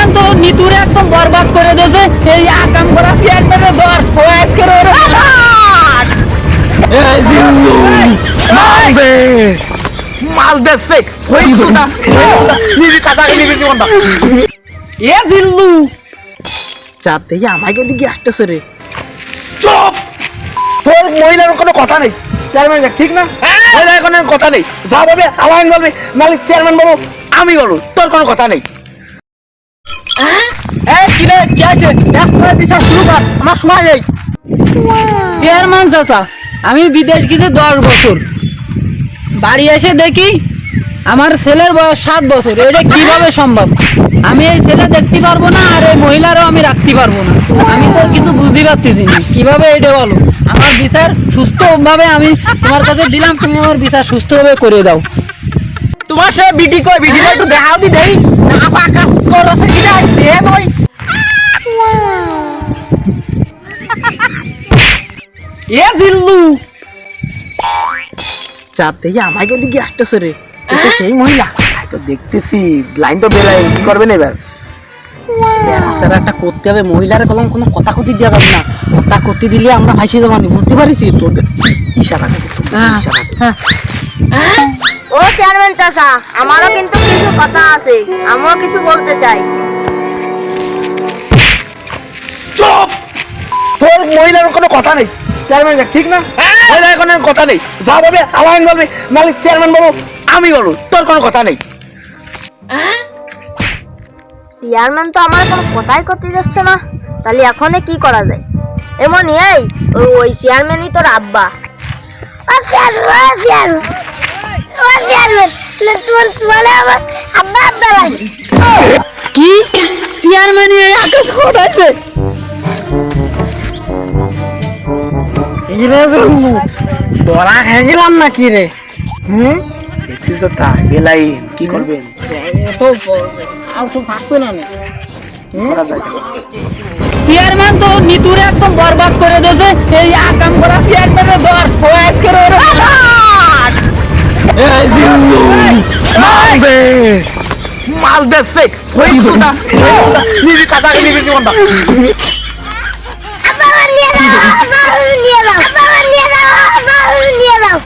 Chairman তো নিতুরে একদম বরবাদ করে দিয়েছে। এই আকাম করা চেয়ারম্যানের দর ফয়েজ করে ওরে এই জিল্লু মাল দে সে হইছো না নিবি কাঁচাকে নিবি জীবনটা এ জিল্লু চাতে আমাকে দিকে আসতেছে রে। চুপ, তোর মহিলার কোনো কথা নেই। চেয়ারম্যান ঠিক না, মহিলার কোনো কথা নেই। যা বলবে আলাইন বলবে, নাহলে চেয়ারম্যান বলবো, আমি বলবো, তোর কোনো কথা নেই। এই কি রে, কি আছে? ব্যস্ত হয়ে বিচার শুরু কর, আমার সময় নেই। চেয়ারম্যান চাচা, আমি বিদেশ গেছি 10 বছর, বাড়ি এসে দেখি আমার ছেলের বয়স 7 বছর। এটা কিভাবে সম্ভব? আমি এই ছেলে দেখতে পারবো না, আর এই মহিলারও আমি রাখতে পারবো না। আমি তো কিছু বুঝতে পারতেছি না কিভাবে এটা বলো। আমার বিচার সুস্থভাবে আমি তোমার কাছে দিলাম, তুমি আমার বিচার সুস্থভাবে করে দাও। তোমার সে বিটি কই, বিটিটা একটু দেখাও দি দেই না, পাকাস করছে কি না দে নই। এ জিল্লু চাতে আমাকে দিকে আসতেছে রে। এটা সেই মহিলা তো দেখতেছি। লাইন তো বেলাই, কি করবেন এবার? আসার একটা করতে হবে। মহিলার কলম কোনো কথা কথি দেওয়া যাবে না। কথা কথি দিলে আমরা ফাঁসি যাবো, বুঝতে পারিস? ইশারা ও চেয়ারম্যান চাচা, আমারও কিন্তু কিছু কথা আছে, আমিও কিছু বলতে চাই। চুপ, তোর মহিলার কোনো কথা নেই। চেয়ারম্যান ঠিক না, মহিলার কোনো কথা নেই। যা বলবে আলাইন বলবে, নাহলে চেয়ারম্যান বলবো, আমি বলবো, তোর কোনো কথা নেই। চেয়ারম্যান তো আমার কোনো কথাই করতে যাচ্ছে না, তাহলে এখন কি করা যায়? এমন এই ওই চেয়ারম্যানই তোর আব্বা। কি চেয়ারম্যান ঘটাইছে? ধরা খেয়ে গেলাম না কি রে? দেখছিস তো তা বেলাই, কি করবেন? থাকবে না করা যায় না। চেয়ারম্যান তো নিতুরে একদম বরবাদ করে দিয়েছে। এই আকাম করা চেয়ারম্যানের দর ফয়েজ করে ওরে এই জিল্লু মাল দে সে হইছো না নিবি কাঁচাকে নিবি জীবনটা নিয়ে যাও, নিয়ে যাও, নিয়ে যাও।